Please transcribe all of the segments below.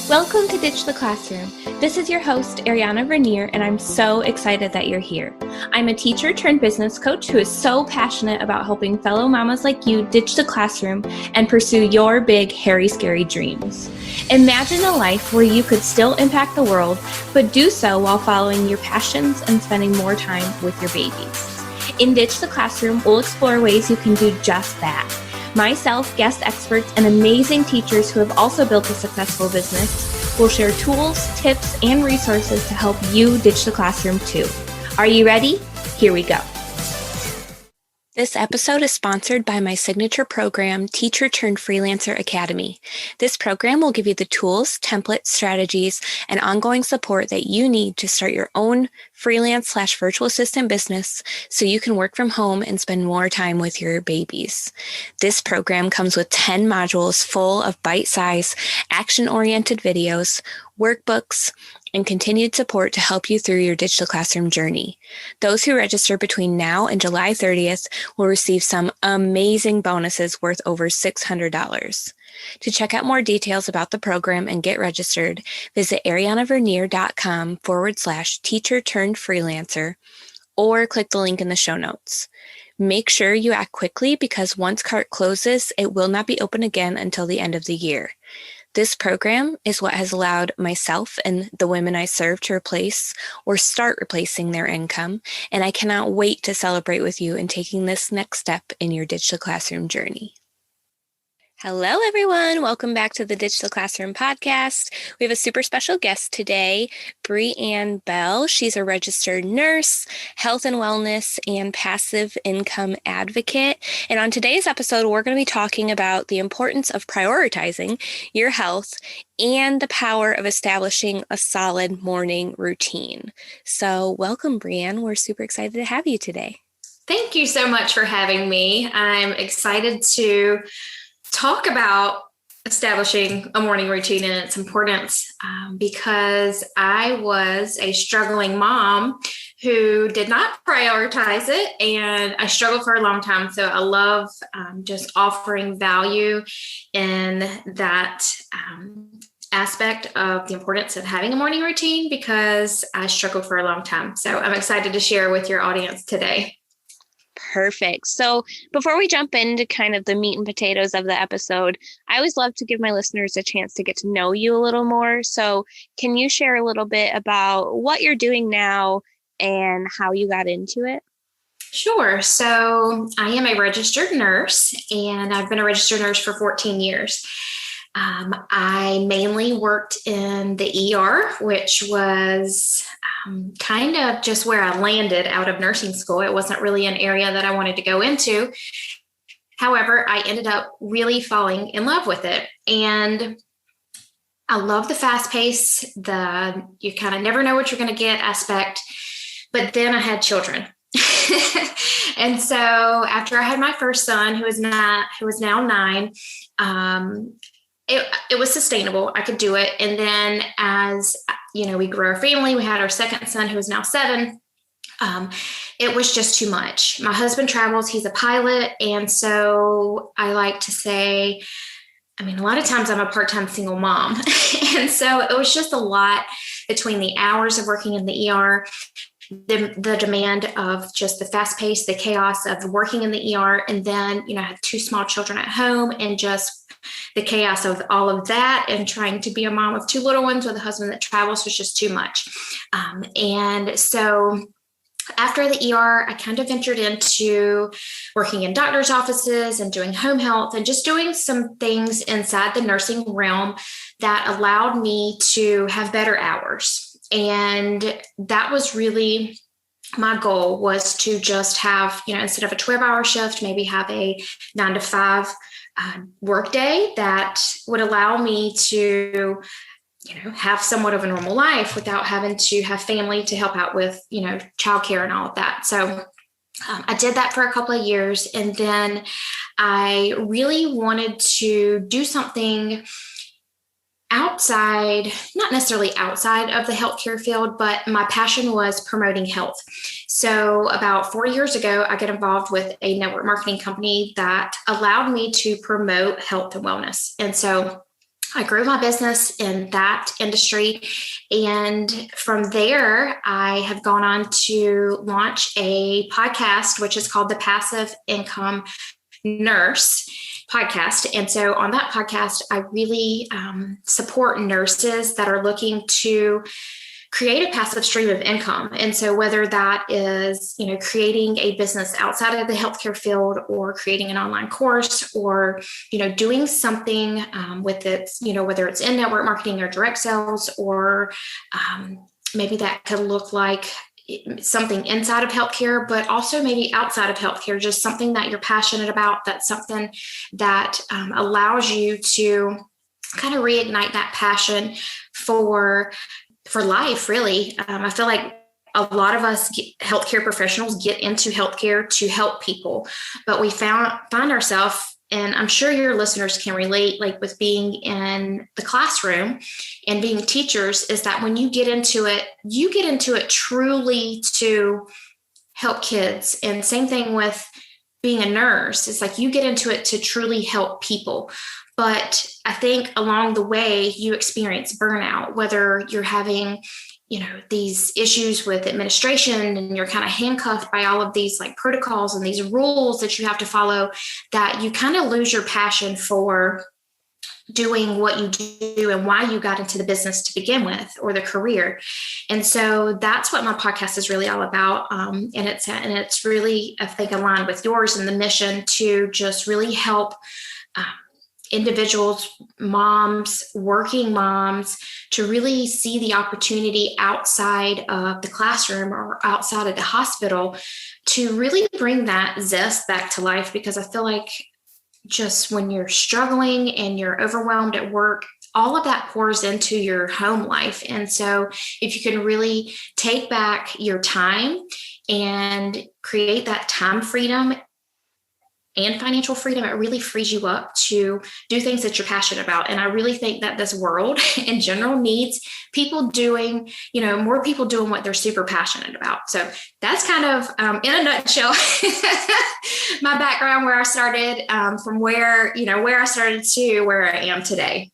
Welcome to Ditch the Classroom. This is your host, Ariana Vernier, and I'm so excited that you're here. I'm a teacher turned business coach who is so passionate about helping fellow mamas like you ditch the classroom and pursue your big, hairy, scary dreams. Imagine a life where you could still impact the world, but do so while following your passions and spending more time with your babies. In Ditch the Classroom, we'll explore ways you can do just that. Myself, guest experts, and amazing teachers who have also built a successful business will share tools, tips, and resources to help you ditch the classroom too. Are you ready? Here we go. This episode is sponsored by my signature program, Teacher Turned Freelancer Academy. This program will give you the tools, templates, strategies, and ongoing support that you need to start your own freelance/virtual assistant business so you can work from home and spend more time with your babies. This program comes with 10 modules full of bite-sized, action-oriented videos, workbooks, and continued support to help you through your digital classroom journey. Those who register between now and July 30th will receive some amazing bonuses worth over $600. To check out more details about the program and get registered, visit arianavernier.com/teacher-turned-freelancer or click the link in the show notes. Make sure you act quickly because once cart closes, it will not be open again until the end of the year. This program is what has allowed myself and the women I serve to replace or start replacing their income, and I cannot wait to celebrate with you in taking this next step in your digital classroom journey. Hello, everyone. Welcome back to the Digital Classroom podcast. We have a super special guest today, BriAnne Bell. She's a registered nurse, health and wellness, and passive income advocate. And on today's episode, we're going to be talking about the importance of prioritizing your health and the power of establishing a solid morning routine. So welcome, BriAnne. We're super excited to have you today. Thank you so much for having me. I'm excited to talk about establishing a morning routine and its importance because I was a struggling mom who did not prioritize it, and I struggled for a long time. So I love just offering value in that aspect of the importance of having a morning routine because I struggled for a long time. So I'm excited to share with your audience today. Perfect. So before we jump into kind of the meat and potatoes of the episode, I always love to give my listeners a chance to get to know you a little more. So can you share a little bit about what you're doing now and how you got into it? Sure. So I am a registered nurse, and I've been a registered nurse for 14 years. I mainly worked in the ER, which was kind of just where I landed out of nursing school. It wasn't really an area that I wanted to go into. However, I ended up really falling in love with it. And I love the fast pace, you kind of never know what you're going to get aspect. But then I had children. And so after I had my first son, who is now 9, it was sustainable. I could do it. And then as, we grew our family, we had our second son who is now 7. It was just too much. My husband travels, he's a pilot. And so I like to say, a lot of times I'm a part-time single mom. And so it was just a lot between the hours of working in the ER, the demand of just the fast pace, the chaos of working in the ER. And then, I had 2 small children at home, and just the chaos of all of that, and trying to be a mom of 2 little ones with a husband that travels was just too much. And so after the ER, I kind of ventured into working in doctor's offices and doing home health and just doing some things inside the nursing realm that allowed me to have better hours. And that was really my goal, was to just have, instead of a 12-hour shift, maybe have a 9 to 5 work day that would allow me to, have somewhat of a normal life without having to have family to help out with, childcare and all of that. So I did that for a couple of years. And then I really wanted to do something outside, not necessarily outside of the healthcare field, but my passion was promoting health. So about 4 years ago, I got involved with a network marketing company that allowed me to promote health and wellness. And so I grew my business in that industry. And from there, I have gone on to launch a podcast, which is called the Passive Income Nurse podcast. And so on that podcast, I really support nurses that are looking to create a passive stream of income. And so whether that is, creating a business outside of the healthcare field, or creating an online course, or, doing something with it, whether it's in network marketing or direct sales, or maybe that could look like something inside of healthcare, but also maybe outside of healthcare, just something that you're passionate about. That's something that allows you to kind of reignite that passion for life, really. I feel like a lot of us healthcare professionals get into healthcare to help people, but we find ourselves, and I'm sure your listeners can relate, like with being in the classroom and being teachers, is that when you get into it truly to help kids. And same thing with being a nurse. It's like you get into it to truly help people. But I think along the way, you experience burnout, whether you're having, these issues with administration, and you're kind of handcuffed by all of these like protocols and these rules that you have to follow, that you kind of lose your passion for doing what you do and why you got into the business to begin with, or the career. And so that's what my podcast is really all about. And it's really, I think, aligned with yours and the mission to just really help individuals, moms, working moms, to really see the opportunity outside of the classroom or outside of the hospital, to really bring that zest back to life. Because I feel like just when you're struggling and you're overwhelmed at work, all of that pours into your home life. And so if you can really take back your time and create that time freedom and financial freedom, it really frees you up to do things that you're passionate about. And I really think that this world in general needs people doing, more people doing what they're super passionate about. So that's kind of, in a nutshell, my background, where I started, from where I started to where I am today.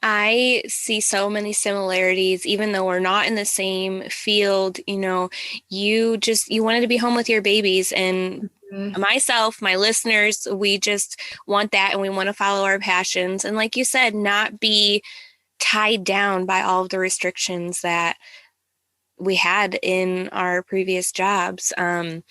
I see so many similarities, even though we're not in the same field. You wanted to be home with your babies, and myself, my listeners, we just want that, and we want to follow our passions. And like you said, not be tied down by all of the restrictions that we had in our previous jobs. And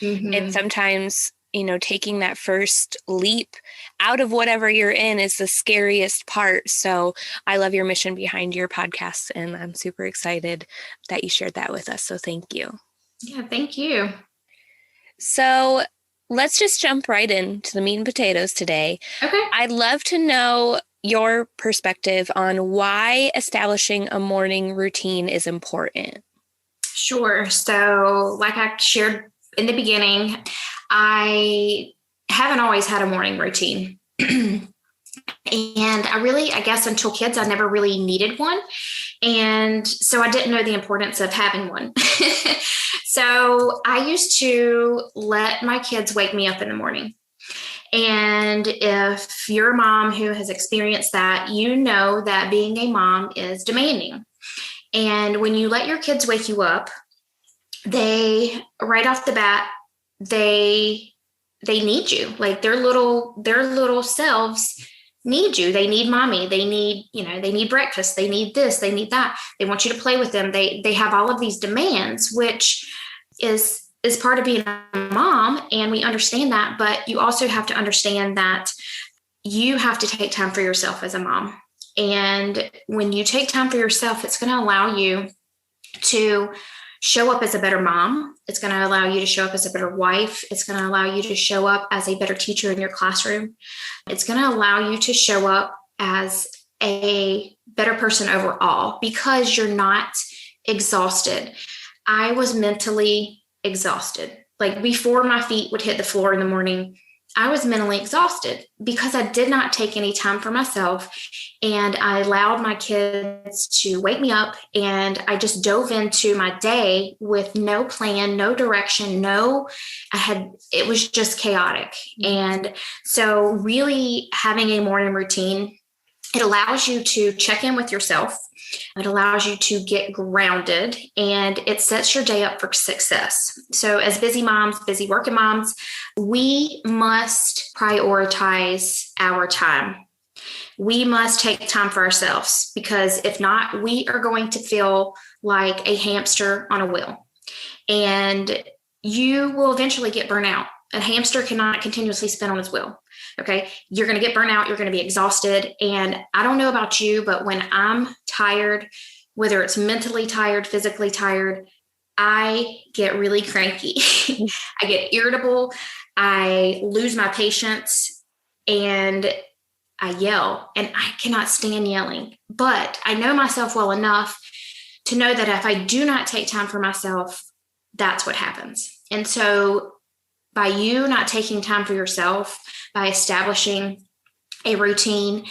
sometimes, taking that first leap out of whatever you're in is the scariest part. So I love your mission behind your podcast, and I'm super excited that you shared that with us. So thank you. Yeah, thank you. So let's just jump right into the meat and potatoes today. Okay. I'd love to know your perspective on why establishing a morning routine is important. Sure. So like I shared in the beginning, I haven't always had a morning routine. And I guess until kids, I never really needed one. And so I didn't know the importance of having one. So I used to let my kids wake me up in the morning. And if you're a mom who has experienced that, you know that being a mom is demanding. And when you let your kids wake you up, they, right off the bat, they need you. Like their little selves need you. They need mommy. They need breakfast. They need this, they need that. They want you to play with them. They have all of these demands, which is part of being a mom. And we understand that, but you also have to understand that you have to take time for yourself as a mom. And when you take time for yourself, it's going to allow you to show up as a better mom. It's going to allow you to show up as a better wife. It's going to allow you to show up as a better teacher in your classroom. It's going to allow you to show up as a better person overall, because you're not exhausted. I was mentally exhausted. Like before my feet would hit the floor in the morning, I was mentally exhausted because I did not take any time for myself. And I allowed my kids to wake me up, and I just dove into my day with no plan, no direction, it was just chaotic. And so really having a morning routine It allows you to check in with yourself. It allows you to get grounded, and it sets your day up for success. So as busy moms, busy working moms, we must prioritize our time. We must take time for ourselves, because if not, we are going to feel like a hamster on a wheel, and you will eventually get burnt out. A hamster cannot continuously spin on his wheel. Okay. You're going to get burnt out. You're going to be exhausted. And I don't know about you, but when I'm tired, whether it's mentally tired, physically tired, I get really cranky. I get irritable. I lose my patience, and I yell, and I cannot stand yelling. But I know myself well enough to know that if I do not take time for myself, that's what happens. And so by you not taking time for yourself, by establishing a routine,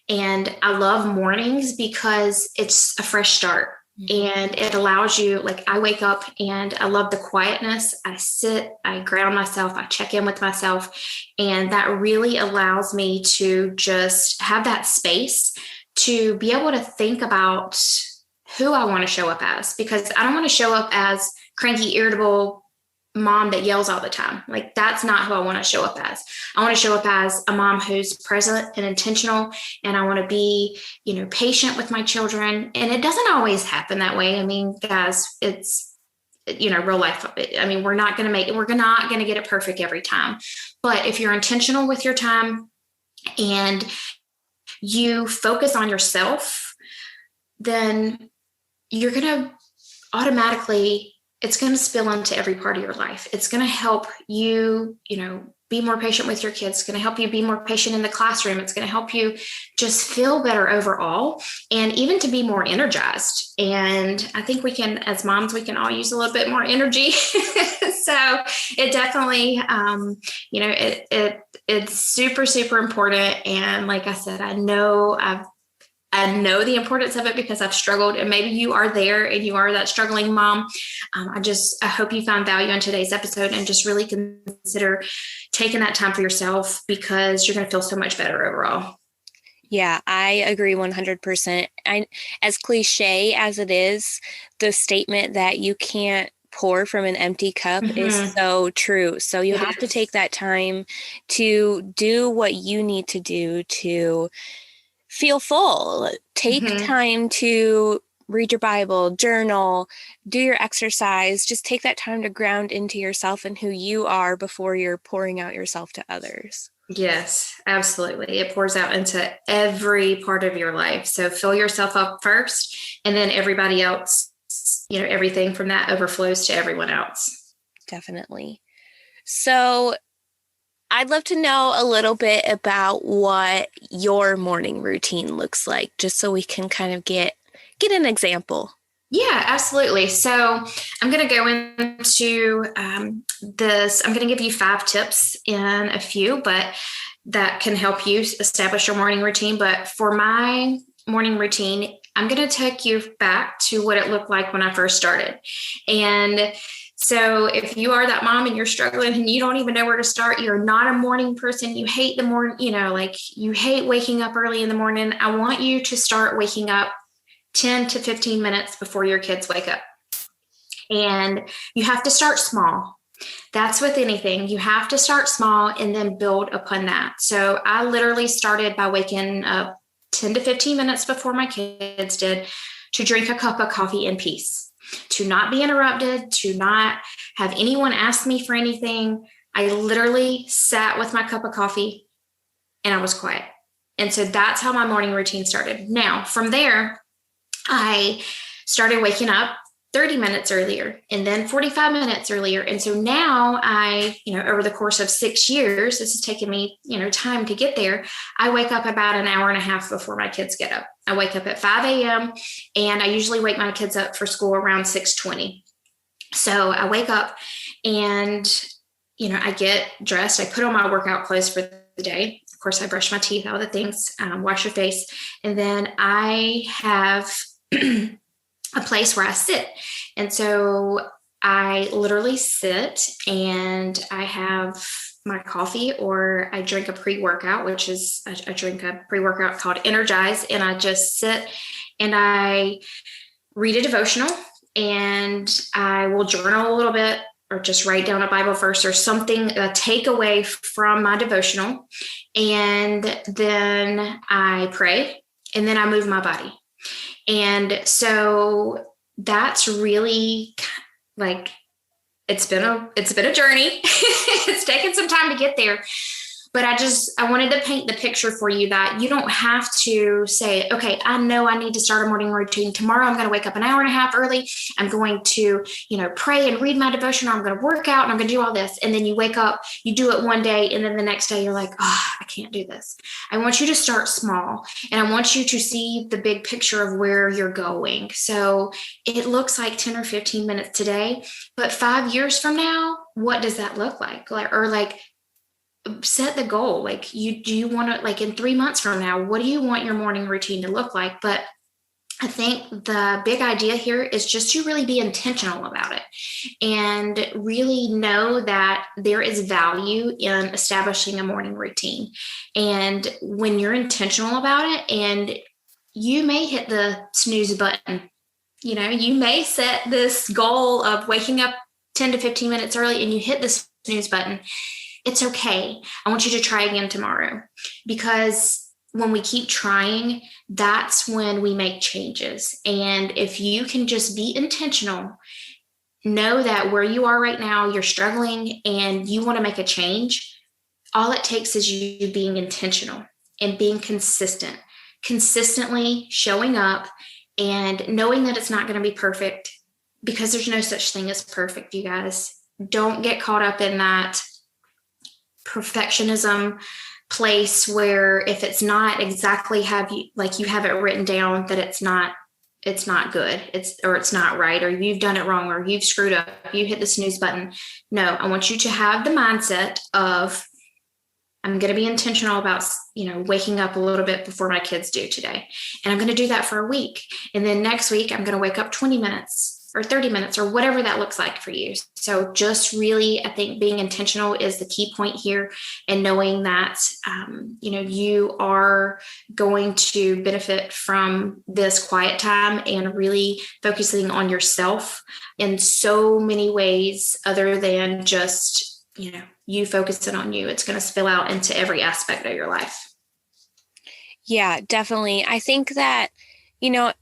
and I love mornings because it's a fresh start, and it allows you, like, I wake up and I love the quietness. I sit, I ground myself, I check in with myself, and that really allows me to just have that space to be able to think about who I want to show up as, because I don't want to show up as cranky, irritable mom that yells all the time. Like, that's not who I want to show up as. I want to show up as a mom who's present and intentional, and I want to be, patient with my children. And it doesn't always happen that way. I mean, guys, it's, real life. I mean, we're not going to get it perfect every time. But if you're intentional with your time and you focus on yourself, then you're going to automatically, it's going to spill into every part of your life. It's going to help you, be more patient with your kids. It's going to help you be more patient in the classroom. It's going to help you just feel better overall, and even to be more energized. And I think we can, as moms, we can all use a little bit more energy. So it definitely, it's super, super important. And like I said, I know the importance of it because I've struggled, and maybe you are there and you are that struggling mom. I hope you found value in today's episode, and just really consider taking that time for yourself, because you're going to feel so much better overall. Yeah, I agree 100%. As cliche as it is, the statement that you can't pour from an empty cup is so true. So you have to take that time to do what you need to do to feel full. Take time to read your Bible, journal, do your exercise. Just take that time to ground into yourself and who you are before you're pouring out yourself to others. Yes, absolutely. It pours out into every part of your life. So fill yourself up first, and then everybody else, everything from that overflows to everyone else. Definitely. So I'd love to know a little bit about what your morning routine looks like, just so we can kind of get an example. Yeah, absolutely. So I'm going to go into this. I'm going to give you 5 tips in a few, but that can help you establish your morning routine. But for my morning routine, I'm going to take you back to what it looked like when I first started. And so if you are that mom and you're struggling and you don't even know where to start, you're not a morning person, you hate the morning, you hate waking up early in the morning, I want you to start waking up 10 to 15 minutes before your kids wake up. And you have to start small. That's with anything. You have to start small and then build upon that. So I literally started by waking up 10 to 15 minutes before my kids did, to drink a cup of coffee in peace, to not be interrupted, to not have anyone ask me for anything. I literally sat with my cup of coffee and I was quiet. And so that's how my morning routine started. Now, from there, I started waking up 30 minutes earlier, and then 45 minutes earlier. And so now over the course of 6 years, this has taken me, time to get there. I wake up about an hour and a half before my kids get up. I wake up at 5 a.m. and I usually wake my kids up for school around 6:20. So I wake up and, I get dressed. I put on my workout clothes for the day. Of course, I brush my teeth, all the things, wash your face. And then I have a place where I sit. And so I literally sit, and I have my coffee, or I drink a pre-workout, which is I drink a pre-workout called Energize, and I just sit and I read a devotional, and I will journal a little bit or just write down a Bible verse or something, a takeaway from my devotional. And then I pray, and then I move my body. And so that's really like, it's been a journey. It's taken some time to get there. But I wanted to paint the picture for you that you don't have to say, okay, I know I need to start a morning routine. Tomorrow I'm going to wake up an hour and a half early. I'm going to, pray and read my devotion. I'm going to work out and I'm going to do all this. And then you wake up, you do it one day. And then the next day you're like, oh, I can't do this. I want you to start small, and I want you to see the big picture of where you're going. So it looks like 10 or 15 minutes today, but 5 years from now, what does that look like? Set the goal. Like, do you want to, like, in 3 months from now, what do you want your morning routine to look like? But I think the big idea here is just to really be intentional about it and really know that there is value in establishing a morning routine. And when you're intentional about it, and you may hit the snooze button, you may set this goal of waking up 10 to 15 minutes early and you hit the snooze button. It's okay. I want you to try again tomorrow, because when we keep trying, that's when we make changes. And if you can just be intentional, know that where you are right now, you're struggling and you want to make a change. All it takes is you being intentional and being consistently showing up and knowing that it's not going to be perfect, because there's no such thing as perfect, you guys. Don't get caught up in that perfectionism place where if it's not exactly you have it written down, that it's not good, it's not right, or you've done it wrong, or you've screwed up, you hit the snooze button. No, I want you to have the mindset of, I'm going to be intentional about, waking up a little bit before my kids do today. And I'm going to do that for a week. And then next week, I'm going to wake up 20 minutes or 30 minutes or whatever that looks like for you. So just really, I think being intentional is the key point here, and knowing that, you are going to benefit from this quiet time and really focusing on yourself in so many ways other than just, you focusing on you. It's going to spill out into every aspect of your life. Yeah, definitely. I think that, your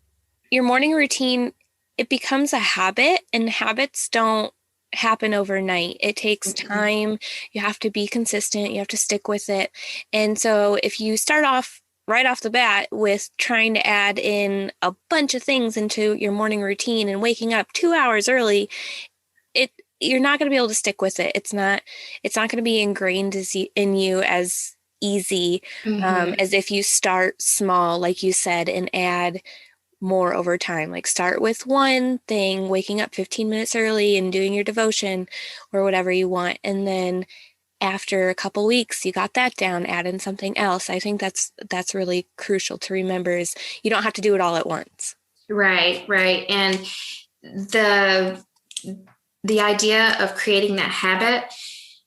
morning routine, it becomes a habit, and habits don't happen overnight. It takes time. You have to be consistent. You have to stick with it. And so if you start off right off the bat with trying to add in a bunch of things into your morning routine and waking up 2 hours early, you're not going to be able to stick with it. It's not going to be ingrained in you as easy as if you start small, like you said, and add more over time. Like, start with one thing, waking up 15 minutes early and doing your devotion or whatever you want. And then after a couple weeks, you got that down, add in something else. I think that's really crucial to remember, is you don't have to do it all at once. Right. And the idea of creating that habit,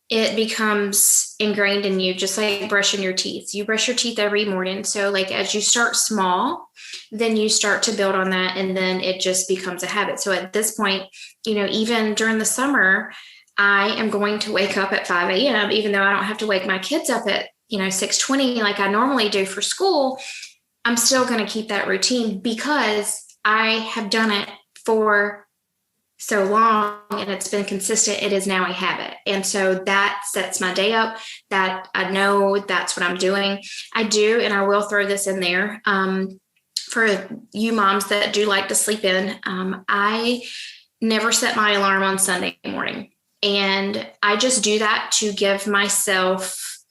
it becomes ingrained in you, just like brushing your teeth. You brush your teeth every morning. So like, as you start small, then you start to build on that, and then it just becomes a habit. So at this point, even during the summer, I am going to wake up at 5 a.m., even though I don't have to wake my kids up at, 6:20 like I normally do for school. I'm still going to keep that routine because I have done it for so long and it's been consistent. It is now a habit. And so that sets my day up, that I know that's what I'm doing. I do, and I will throw this in there. For you moms that do like to sleep in, I never set my alarm on Sunday morning. And I just do that to give myself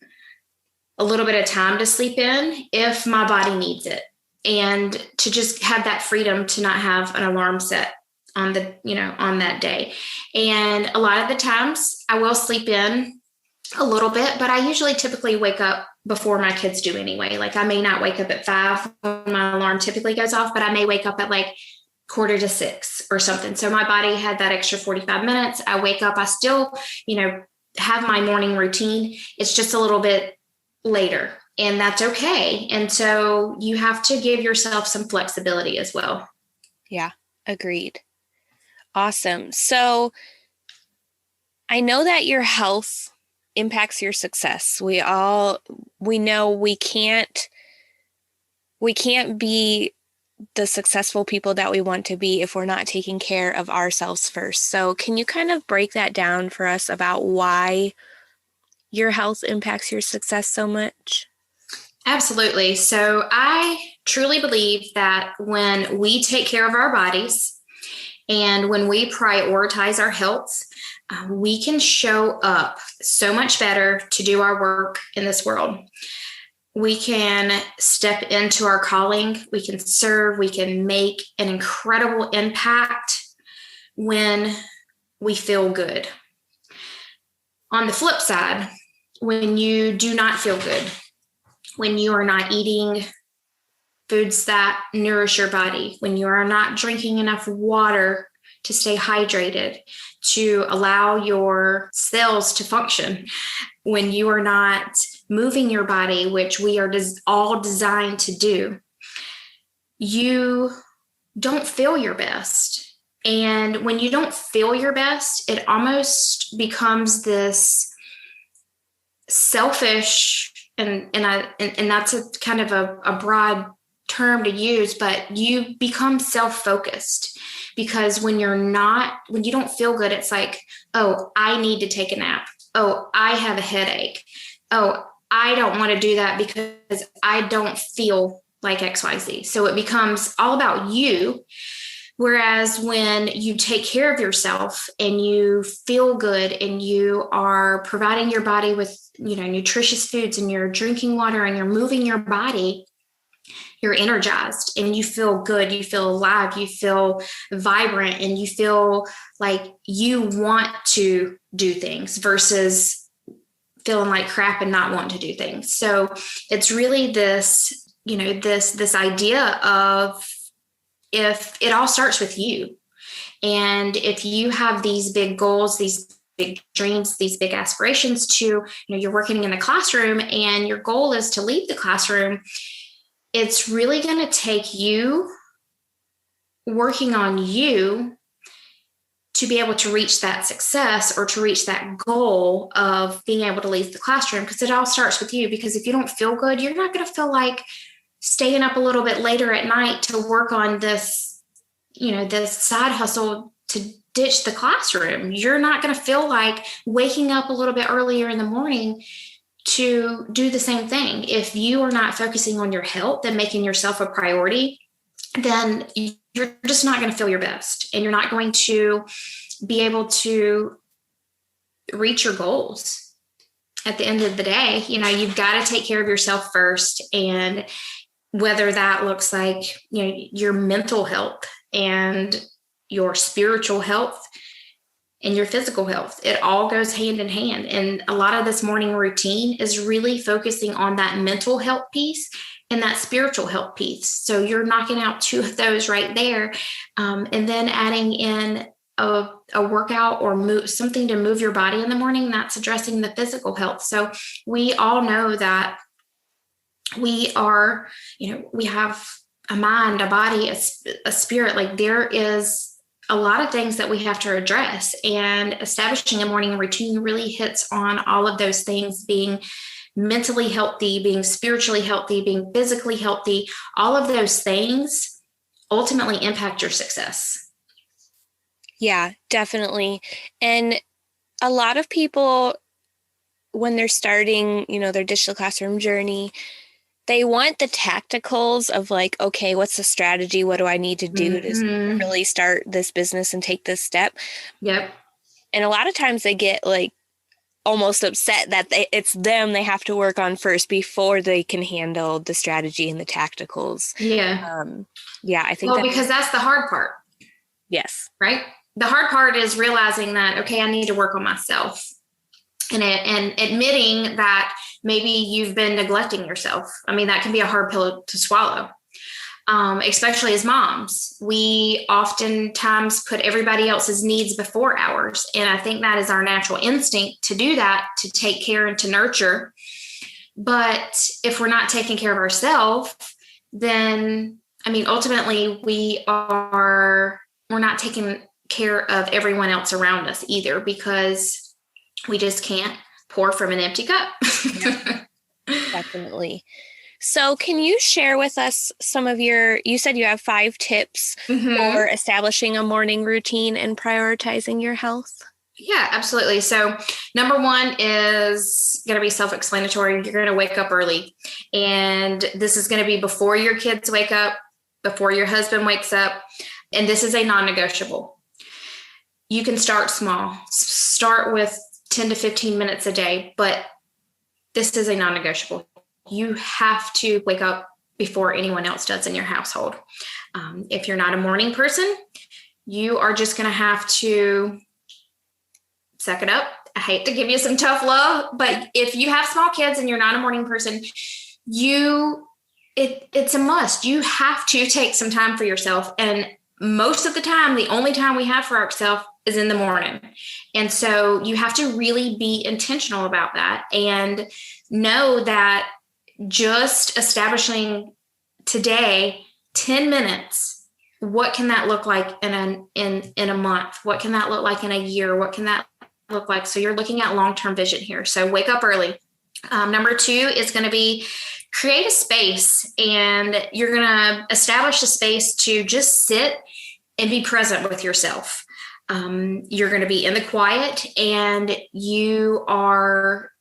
a little bit of time to sleep in if my body needs it, and to just have that freedom to not have an alarm set on that day. And a lot of the times I will sleep in a little bit, but I usually typically wake up before my kids do anyway. Like, I may not wake up at 5 when my alarm typically goes off, but I may wake up at like 5:45 or something. So my body had that extra 45 minutes. I wake up, I still, have my morning routine. It's just a little bit later, and that's okay. And so you have to give yourself some flexibility as well. Yeah, agreed. Awesome. So I know that your health impacts your success. We know we can't be the successful people that we want to be if we're not taking care of ourselves first. So can you kind of break that down for us about why your health impacts your success so much? Absolutely. So I truly believe that when we take care of our bodies and when we prioritize our health, we can show up so much better to do our work in this world. We can step into our calling, we can serve, we can make an incredible impact when we feel good. On the flip side, when you do not feel good, when you are not eating foods that nourish your body, when you are not drinking enough water to stay hydrated, to allow your cells to function, when you are not moving your body, which we are all designed to do, you don't feel your best. And when you don't feel your best, it almost becomes this selfish, and that's a kind of a broad term to use, but you become self-focused, because when you don't feel good, it's like, oh, I need to take a nap. Oh, I have a headache. Oh, I don't want to do that because I don't feel like XYZ. So it becomes all about you. Whereas when you take care of yourself and you feel good and you are providing your body with, nutritious foods, and you're drinking water and you're moving your body, you're energized and you feel good, you feel alive, you feel vibrant, and you feel like you want to do things versus feeling like crap and not wanting to do things. So it's really this, this idea of, if it all starts with you, and if you have these big goals, these big dreams, these big aspirations to, you're working in the classroom and your goal is to leave the classroom, it's really going to take you working on you to be able to reach that success or to reach that goal of being able to leave the classroom, because it all starts with you. Because if you don't feel good, you're not going to feel like staying up a little bit later at night to work on this, this side hustle to ditch the classroom. You're not going to feel like waking up a little bit earlier in the morning to do the same thing. If you are not focusing on your health and making yourself a priority, then you're just not going to feel your best, and you're not going to be able to reach your goals. At the end of the day, you've got to take care of yourself first. And whether that looks like, your mental health and your spiritual health and your physical health, it all goes hand in hand. And a lot of this morning routine is really focusing on that mental health piece and that spiritual health piece. So you're knocking out two of those right there. And then adding in a workout or something to move your body in the morning, that's addressing the physical health. So we all know that we are, we have a mind, a body, a spirit. Like, there is a lot of things that we have to address, and establishing a morning routine really hits on all of those things: being mentally healthy, being spiritually healthy, being physically healthy. All of those things ultimately impact your success. Yeah, definitely. And a lot of people, when they're starting, their digital classroom journey, they want the tacticals of like, okay, what's the strategy? What do I need to do to really start this business and take this step? Yep. And a lot of times they get like almost upset that it's them they have to work on first before they can handle the strategy and the tacticals. Yeah. I think because that's the hard part. Yes. Right. The hard part is realizing that, okay, I need to work on myself, and admitting that maybe you've been neglecting yourself. I mean, that can be a hard pill to swallow. especially as moms. We oftentimes put everybody else's needs before ours. And I think that is our natural instinct to do that, to take care and to nurture. But if we're not taking care of ourselves, then, I mean, ultimately we're not taking care of everyone else around us either, because we just can't pour from an empty cup. Yeah, definitely. So can you share with us some of you said you have 5 tips for establishing a morning routine and prioritizing your health? Yeah, absolutely. So number 1 is going to be self-explanatory. You're going to wake up early, and this is going to be before your kids wake up, before your husband wakes up. And this is a non-negotiable. You can start small, start with 10 to 15 minutes a day, but this is a non-negotiable. You have to wake up before anyone else does in your household. If you're not a morning person, you are just going to have to suck it up. I hate to give you some tough love, but if you have small kids and you're not a morning person, it's a must. You have to take some time for yourself. And most of the time, the only time we have for ourselves is in the morning. And so you have to really be intentional about that and know that just establishing today 10 minutes, what can that look like in a month? What can that look like in a year? What can that look like? So you're looking at long-term vision here. So wake up early. Number 2 is going to be create a space, and you're going to establish a space to just sit and be present with yourself. You're going to be in the quiet, and you are,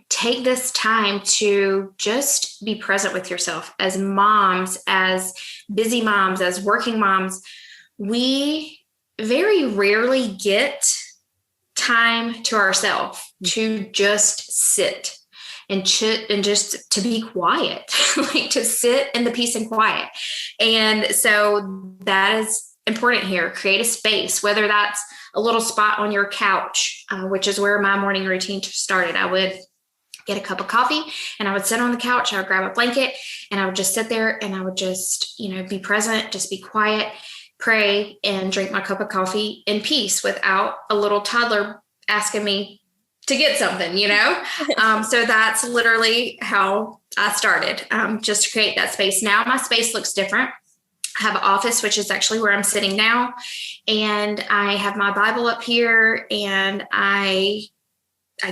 take this time to just be present with yourself. As moms, as busy moms, as working moms, we very rarely get time to ourselves to just sit and just to be quiet, like to sit in the peace and quiet. And so that is important here. Create a space, whether that's a little spot on your couch, which is where my morning routine started. I would get a cup of coffee and I would sit on the couch. I would grab a blanket and I would just sit there and I would just, be present, just be quiet, pray, and drink my cup of coffee in peace without a little toddler asking me to get something, So that's literally how I started, just to create that space. Now my space looks different. I have an office, which is actually where I'm sitting now. And I have my Bible up here, and I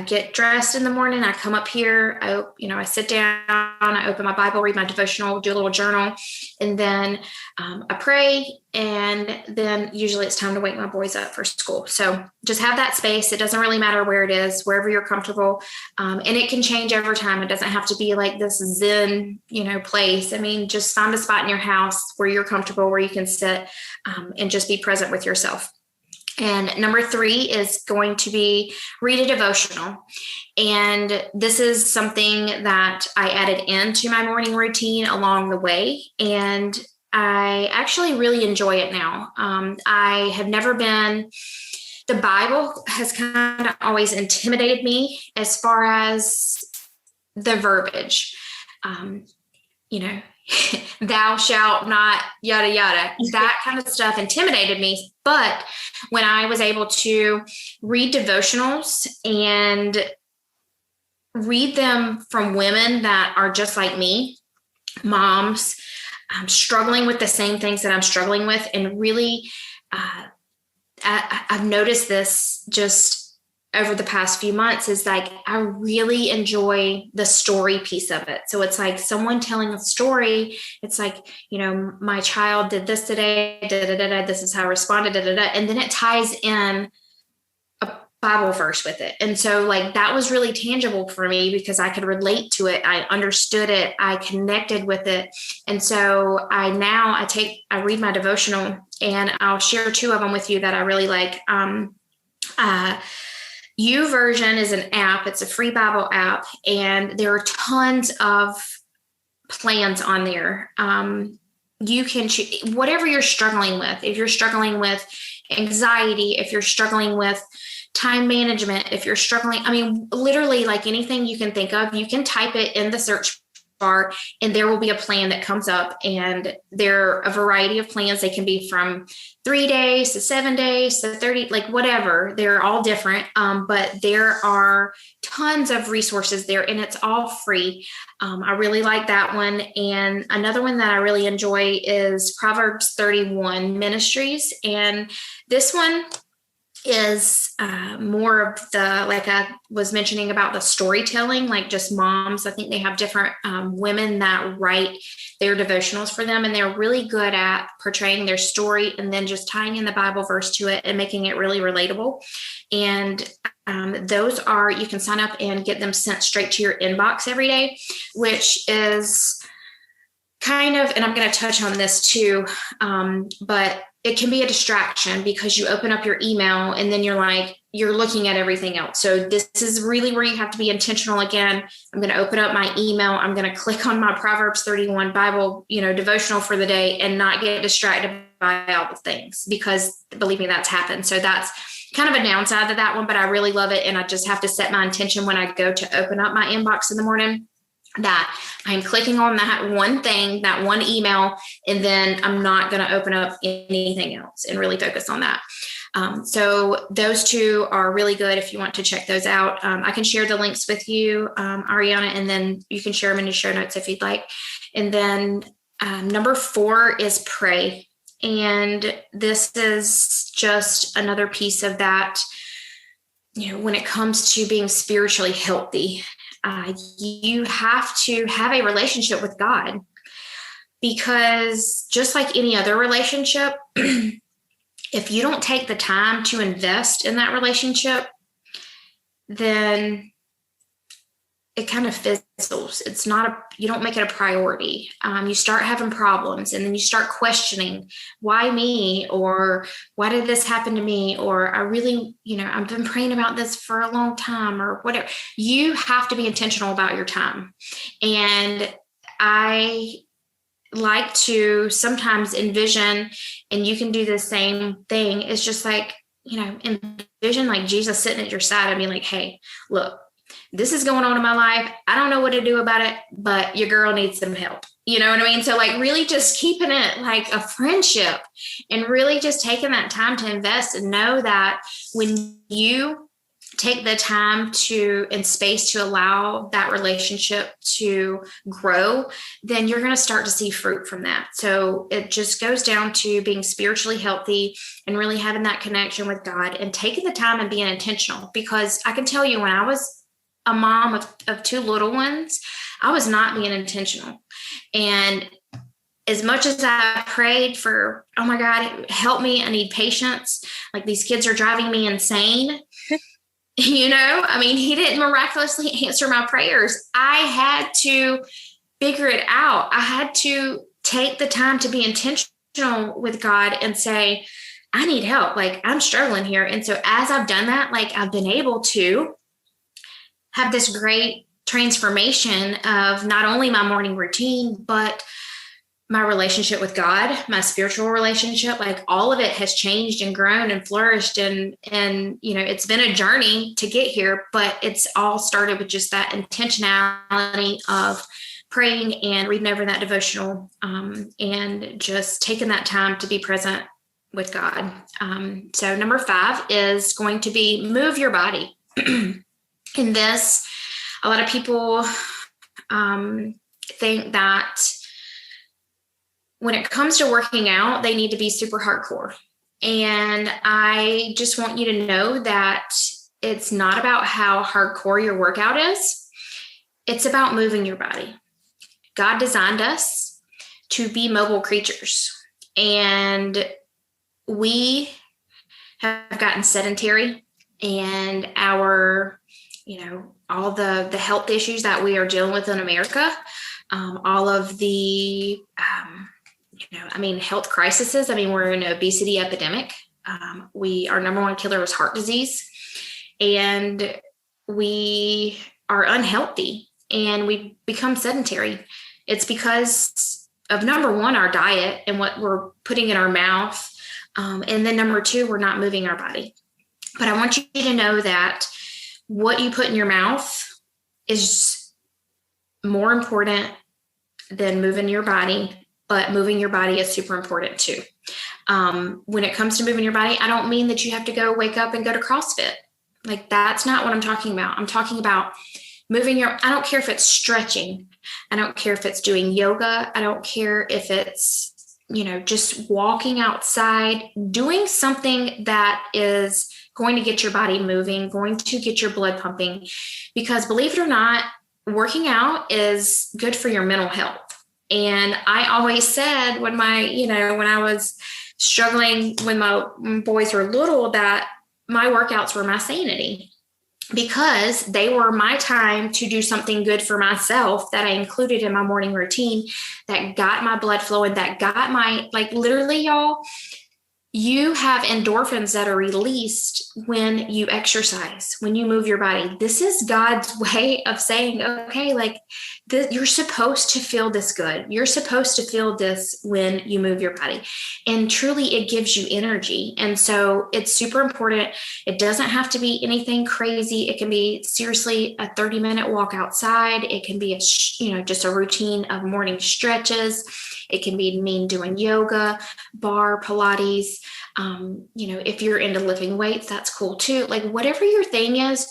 get dressed in the morning. I come up here, I sit down, I open my Bible, read my devotional, do a little journal, and then I pray. And then usually it's time to wake my boys up for school. So just have that space. It doesn't really matter where it is, wherever you're comfortable. And it can change over time. It doesn't have to be like this Zen, place. I mean, just find a spot in your house where you're comfortable, where you can sit and just be present with yourself. And number 3 is going to be read a devotional. And this is something that I added into my morning routine along the way. And I actually really enjoy it now. I have never been, the Bible has kind of always intimidated me as far as the verbiage, thou shalt not, yada, yada, that kind of stuff intimidated me. But when I was able to read devotionals and read them from women that are just like me, moms, struggling with the same things that I'm struggling with, and really, I've noticed this just over the past few months, is like, I really enjoy the story piece of it. So it's like someone telling a story. It's like, my child did this today, this is how I responded, and then it ties in a Bible verse with it. And so like, that was really tangible for me because I could relate to it. I understood it. I connected with it. And so I read my devotional, and I'll share 2 of them with you that I really like. YouVersion is an app. It's a free Bible app, and there are tons of plans on there. You can choose whatever you're struggling with. If you're struggling with anxiety, if you're struggling with time management, if you're struggling, literally like anything you can think of, you can type it in the search chart, and there will be a plan that comes up, and there are a variety of plans. They can be from 3 days to 7 days to 30, like whatever. They're all different, but there are tons of resources there, and it's all free. I really like that one. And another one that I really enjoy is Proverbs 31 Ministries. And this one is more of the, like I was mentioning about the storytelling, like just moms. I think they have different women that write their devotionals for them, and they're really good at portraying their story and then just tying in the Bible verse to it and making it really relatable. And those are, you can sign up and get them sent straight to your inbox every day, which is kind of, and I'm going to touch on this too, but it can be a distraction because you open up your email and then you're looking at everything else. So this is really where you have to be intentional. Again, I'm going to open up my email. I'm going to click on my Proverbs 31 Bible, devotional for the day, and not get distracted by all the things, because believe me, that's happened. So that's kind of a downside to that one, but I really love it. And I just have to set my intention when I go to open up my inbox in the morning that I'm clicking on that one thing, that one email, and then I'm not going to open up anything else and really focus on that. So those two are really good if you want to check those out. I can share the links with you, Ariana, and then you can share them in the show notes if you'd like. And then number 4 is pray. And this is just another piece of that, when it comes to being spiritually healthy. You have to have a relationship with God, because just like any other relationship, if you don't take the time to invest in that relationship, then it kind of fizzles. You don't make it a priority. You start having problems, and then you start questioning, why me? Or why did this happen to me? Or I really, I've been praying about this for a long time, or whatever. You have to be intentional about your time. And I like to sometimes envision, and you can do the same thing. It's just like, envision like Jesus sitting at your side and being like, hey, look, this is going on in my life. I don't know what to do about it, but your girl needs some help. You know what I mean? So like really just keeping it like a friendship, and really just taking that time to invest, and know that when you take the time and space to allow that relationship to grow, then you're going to start to see fruit from that. So it just goes down to being spiritually healthy and really having that connection with God, and taking the time and being intentional. Because I can tell you, when I was a mom of 2 little ones, I was not being intentional. And as much as I prayed for, oh my God, help me, I need patience, like these kids are driving me insane. He didn't miraculously answer my prayers. I had to figure it out. I had to take the time to be intentional with God and say, I need help. Like, I'm struggling here. And so as I've done that, like, I've been able to have this great transformation of not only my morning routine, but my relationship with God, my spiritual relationship. Like, all of it has changed and grown and flourished. And it's been a journey to get here, but it's all started with just that intentionality of praying and reading over that devotional, and just taking that time to be present with God. So number 5 is going to be move your body. In this, a lot of people think that when it comes to working out, they need to be super hardcore. And I just want you to know that it's not about how hardcore your workout is. It's about moving your body. God designed us to be mobile creatures, and we have gotten sedentary, and our all the health issues that we are dealing with in America, all of the, health crises. We're in an obesity epidemic. Our number 1 killer is heart disease, and we are unhealthy, and we become sedentary. It's because of, number 1, our diet and what we're putting in our mouth. And then number 2, we're not moving our body. But I want you to know that what you put in your mouth is more important than moving your body, but moving your body is super important too. When it comes to moving your body, I don't mean that you have to go wake up and go to CrossFit. Like, that's not what I'm talking about. I'm talking about I don't care if it's stretching. I don't care if it's doing yoga. I don't care if it's, just walking outside, doing something that is going to get your body moving, going to get your blood pumping, because believe it or not, working out is good for your mental health. And I always said when I was struggling when my boys were little, that my workouts were my sanity, because they were my time to do something good for myself that I included in my morning routine, that got my blood flowing, that got my, literally, y'all, you have endorphins that are released when you exercise, when you move your body. This is God's way of saying, okay, you're supposed to feel this good. You're supposed to feel this when you move your body. And truly, it gives you energy. And so it's super important. It doesn't have to be anything crazy. It can be seriously a 30-minute walk outside. It can be just a routine of morning stretches. It can be doing yoga, bar, Pilates. If you're into lifting weights, that's cool too. Whatever your thing is,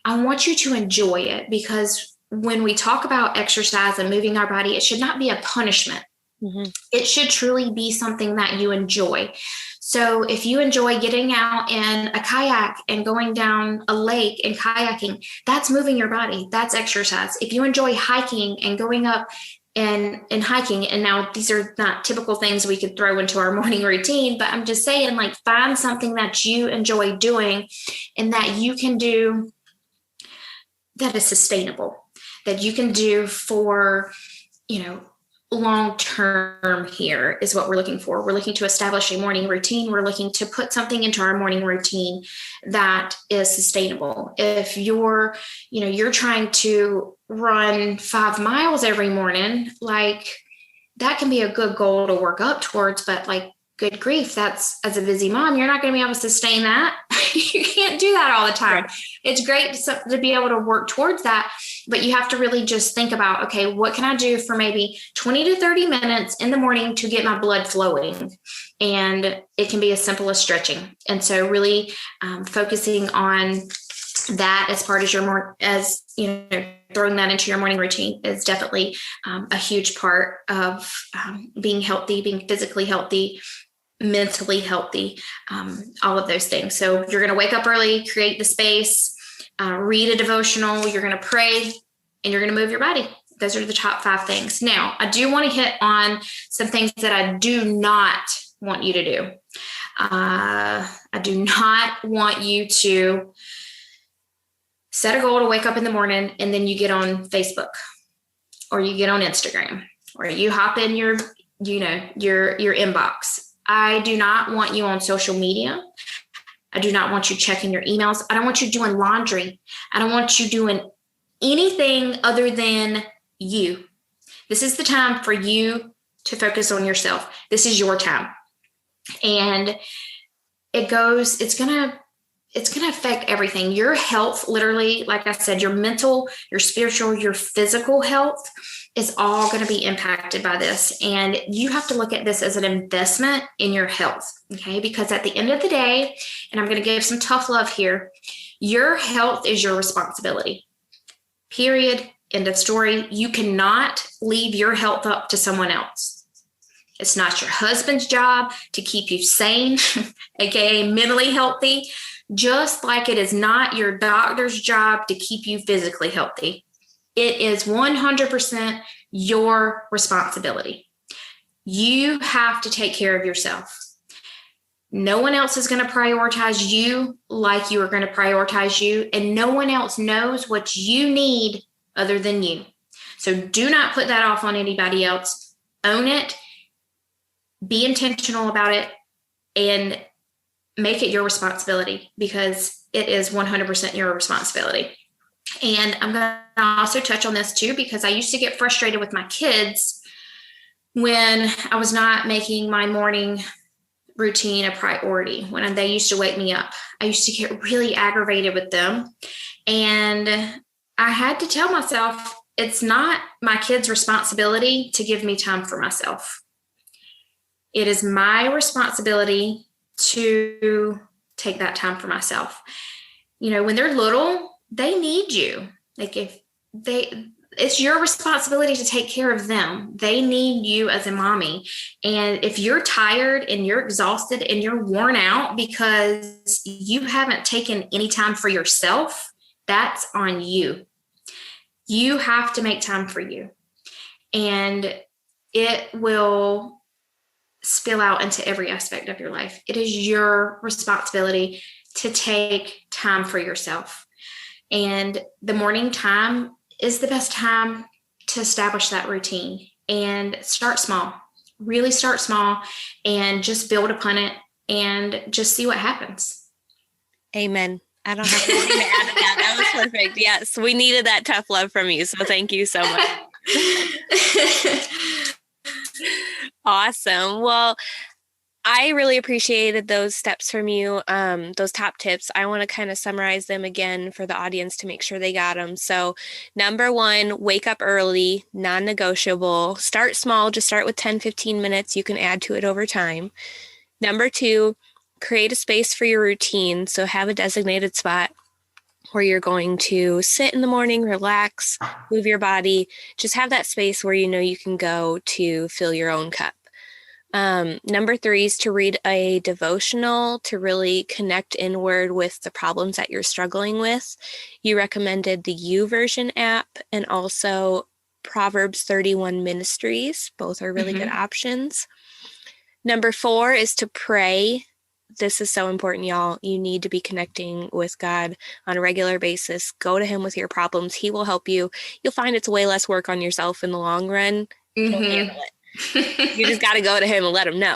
I want you to enjoy it, because when we talk about exercise and moving our body, it should not be a punishment. Mm-hmm. It should truly be something that you enjoy. So if you enjoy getting out in a kayak and going down a lake and kayaking, that's moving your body. That's exercise. If you enjoy hiking and going up and hiking, and now these are not typical things we could throw into our morning routine, but I'm just saying, find something that you enjoy doing and that you can do that is sustainable, that you can do for, long term. Here is what we're looking for. We're looking to establish a morning routine. We're looking to put something into our morning routine that is sustainable. If you're trying to run 5 miles every morning, that can be a good goal to work up towards, but good grief, that's, as a busy mom, you're not going to be able to sustain that. You can't do that all the time. Right. It's great to be able to work towards that, but you have to really just think about, okay, what can I do for maybe 20 to 30 minutes in the morning to get my blood flowing? And it can be as simple as stretching. And so really focusing on that as part of throwing that into your morning routine is definitely a huge part of being healthy, being physically healthy, mentally healthy, all of those things. So you're going to wake up early, create the space, read a devotional, you're going to pray, and you're going to move your body. Those are the top 5 things. Now, I do want to hit on some things that I do not want you to do. I do not want you to set a goal to wake up in the morning and then you get on Facebook or you get on Instagram or you hop in your inbox. I do not want you on social media. I do not want you checking your emails. I don't want you doing laundry. I don't want you doing anything other than you. This is the time for you to focus on yourself. This is your time. And it's going to affect everything. Your health, literally, like I said, your mental, your spiritual, your physical health is all going to be impacted by this. And you have to look at this as an investment in your health, okay? Because at the end of the day, and I'm going to give some tough love here, your health is your responsibility. Period. End of story. You cannot leave your health up to someone else. It's not your husband's job to keep you sane, aka mentally healthy, just like it is not your doctor's job to keep you physically healthy. It is 100% your responsibility. You have to take care of yourself. No one else is going to prioritize you like you are going to prioritize you, and no one else knows what you need other than you. So do not put that off on anybody else. Own it. Be intentional about it and make it your responsibility, because it is 100% your responsibility. And I'm going to also touch on this too, because I used to get frustrated with my kids when I was not making my morning routine a priority. When they used to wake me up, I used to get really aggravated with them. And I had to tell myself, it's not my kids' responsibility to give me time for myself. It is my responsibility to take that time for myself. When they're little, they need you. Like it's your responsibility to take care of them. They need you as a mommy. And if you're tired and you're exhausted and you're worn out because you haven't taken any time for yourself, that's on you. You have to make time for you. And it will spill out into every aspect of your life. It is your responsibility to take time for yourself. And the morning time is the best time to establish that routine, and start small. Really start small and just build upon it and just see what happens. Amen. I don't have anything to add to that. That was perfect. Yes, we needed that tough love from you. So thank you so much. Awesome. Well, I really appreciated those steps from you, those top tips. I want to kind of summarize them again for the audience to make sure they got them. So number 1, wake up early, non-negotiable. Start small, just start with 10, 15 minutes. You can add to it over time. Number 2, create a space for your routine. So have a designated spot where you're going to sit in the morning, relax, move your body. Just have that space where you can go to fill your own cup. Number 3 is to read a devotional to really connect inward with the problems that you're struggling with. You recommended the YouVersion app and also Proverbs 31 Ministries. Both are really good options. Number 4 is to pray. This is so important, y'all. You need to be connecting with God on a regular basis. Go to him with your problems. He will help you. You'll find it's way less work on yourself in the long run. He'll handle it. You just got to go to him and let him know.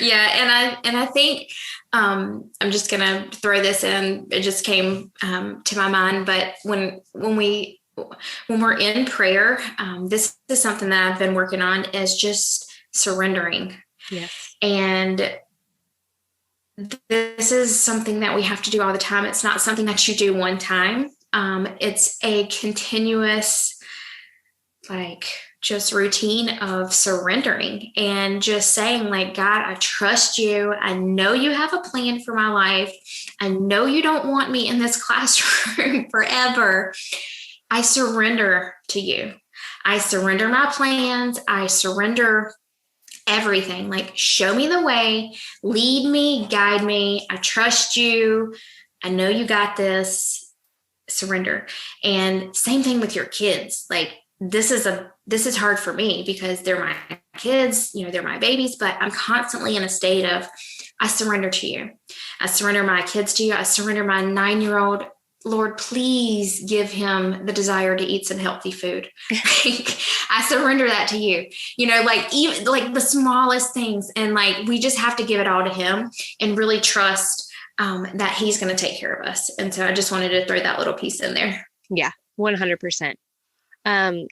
Yeah. And I think, I'm just going to throw this in. It just came, to my mind, but when we're in prayer, this is something that I've been working on, is just surrendering. Yes. And this is something that we have to do all the time. It's not something that you do one time. It's a continuous, just routine of surrendering and just saying, God, I trust you. I know you have a plan for my life. I know you don't want me in this classroom forever. I surrender to you. I surrender my plans. I surrender everything. Show me the way, lead me, guide me. I trust you. I know you got this. Surrender. And same thing with your kids. This is hard for me because they're my kids, they're my babies, but I'm constantly in a state of, I surrender to you. I surrender my kids to you. I surrender my 9-year-old. Lord, please give him the desire to eat some healthy food. I surrender that to you, even the smallest things. And we just have to give it all to him and really trust that he's going to take care of us. And so I just wanted to throw that little piece in there. Yeah, 100%. And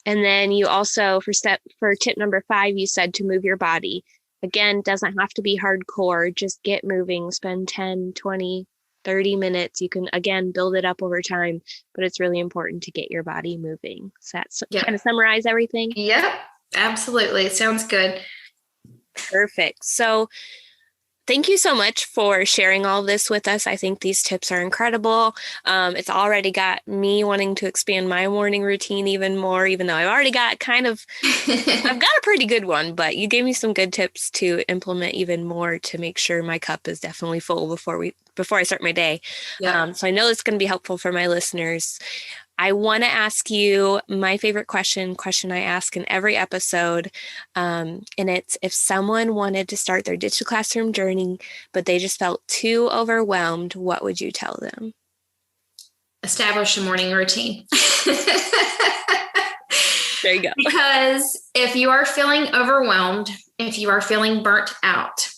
then you also, for tip number 5, you said to move your body. Again, doesn't have to be hardcore. Just get moving, spend 10, 20, 30 minutes. You can, again, build it up over time, but it's really important to get your body moving. So that's kind of summarize everything. Yep, absolutely. It sounds good. Perfect. So thank you so much for sharing all this with us. I think these tips are incredible. It's already got me wanting to expand my morning routine even more, even though I've already got I've got a pretty good one, but you gave me some good tips to implement even more to make sure my cup is definitely full before I start my day. Yeah. So I know it's going to be helpful for my listeners. I want to ask you my favorite question I ask in every episode. And it's, if someone wanted to start their digital classroom journey, but they just felt too overwhelmed, what would you tell them? Establish a morning routine. There you go. Because if you are feeling overwhelmed, if you are feeling burnt out,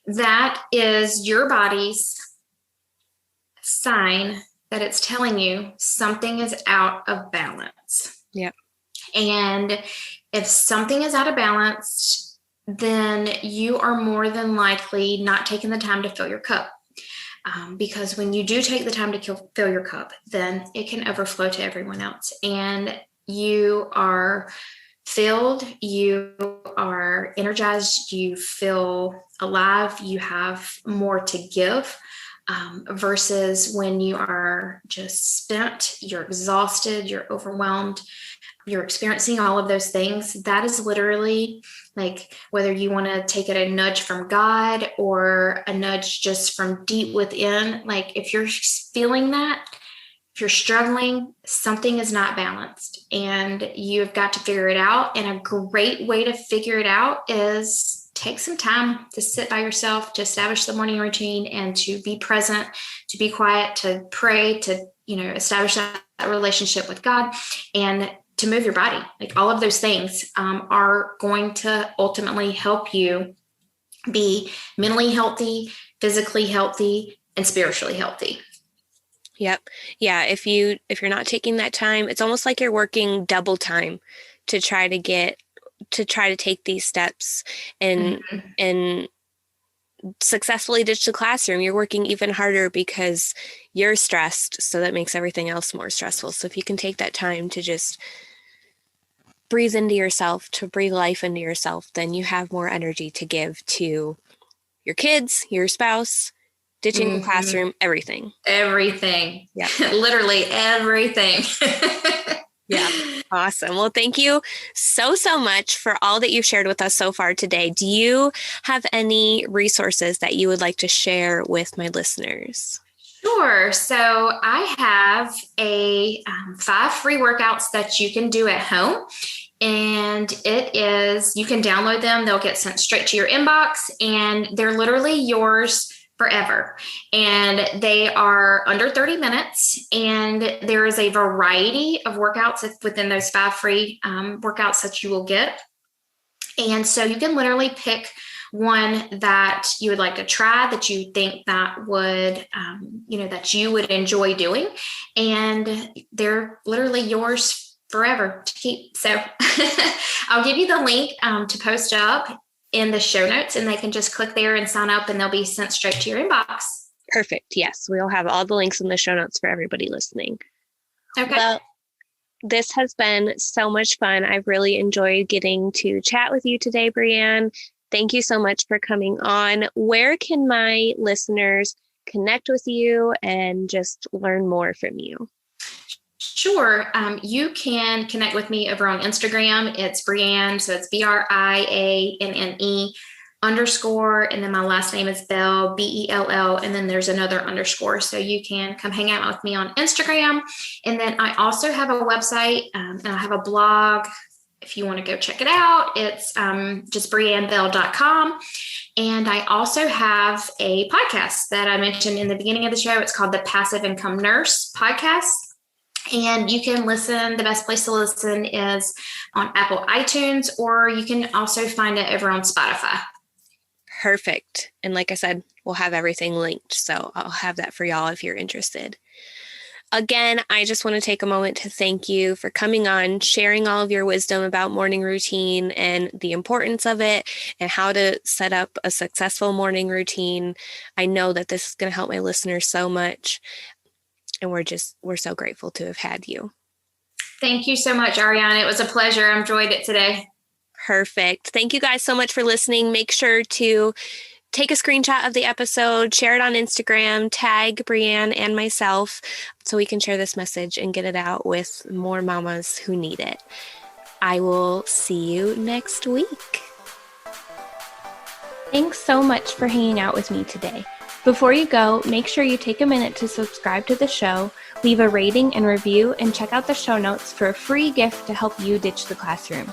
that is your body's sign that it's telling you something is out of balance. Yep. And if something is out of balance, then you are more than likely not taking the time to fill your cup. Because when you do take the time to fill your cup, then it can overflow to everyone else. And you are filled, you are energized, you feel alive, you have more to give, versus when you are just spent, you're exhausted, you're overwhelmed, you're experiencing all of those things. That is literally like, whether you want to take it a nudge from God or a nudge just from deep within, like if you're feeling that, if you're struggling, something is not balanced and you've got to figure it out. And a great way to figure it out is take some time to sit by yourself, to establish the morning routine and to be present, to be quiet, to pray, to, establish that relationship with God and to move your body. Like all of those things are going to ultimately help you be mentally healthy, physically healthy, and spiritually healthy. Yep. Yeah. If you're not taking that time, it's almost like you're working double time to try to take these steps and successfully ditch the classroom. You're working even harder because you're stressed. So that makes everything else more stressful. So if you can take that time to just breathe into yourself, to breathe life into yourself, then you have more energy to give to your kids, your spouse, ditching the classroom, everything. Everything. Yeah. Literally everything. Yeah. Awesome. Well, thank you so much for all that you've shared with us so far today. Do you have any resources that you would like to share with my listeners? Sure. So I have 5 free workouts that you can do at home. And you can download them. They'll get sent straight to your inbox and they're literally yours forever. And they are under 30 minutes. And there is a variety of workouts within those 5 free workouts that you will get. And so you can literally pick one that you would like to try, that you think that would, that you would enjoy doing. And they're literally yours forever to keep. So I'll give you the link to post up in the show notes and they can just click there and sign up and they'll be sent straight to your inbox. Perfect. Yes. We'll have all the links in the show notes for everybody listening. Okay. Well, this has been so much fun. I've really enjoyed getting to chat with you today, BriAnne. Thank you so much for coming on. Where can my listeners connect with you and just learn more from you? Sure. You can connect with me over on Instagram. It's BriAnne. So it's BriAnne _ and then my last name is Bell, Bell, and then there's another _ so you can come hang out with me on Instagram. And then I also have a website and I have a blog if you want to go check it out. It's just BriAnneBell.com. And I also have a podcast that I mentioned in the beginning of the show. It's called the Passive Income Nurse Podcast. And you can listen. The best place to listen is on Apple iTunes, or you can also find it over on Spotify. Perfect. And like I said, we'll have everything linked. So I'll have that for y'all if you're interested. Again, I just want to take a moment to thank you for coming on, sharing all of your wisdom about morning routine and the importance of it and how to set up a successful morning routine. I know that this is going to help my listeners so much. And we're so grateful to have had you. Thank you so much, Ariana. It was a pleasure. I enjoyed it today. Perfect. Thank you guys so much for listening. Make sure to take a screenshot of the episode, share it on Instagram, tag BriAnne and myself so we can share this message and get it out with more mamas who need it. I will see you next week. Thanks so much for hanging out with me today. Before you go, make sure you take a minute to subscribe to the show, leave a rating and review, and check out the show notes for a free gift to help you ditch the classroom.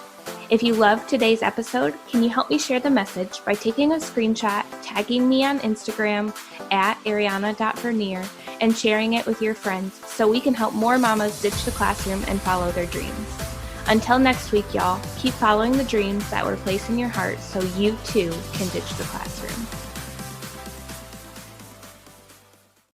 If you loved today's episode, can you help me share the message by taking a screenshot, tagging me on Instagram @ariana.vernier, and sharing it with your friends so we can help more mamas ditch the classroom and follow their dreams. Until next week, y'all, keep following the dreams that were placed in your heart so you too can ditch the classroom.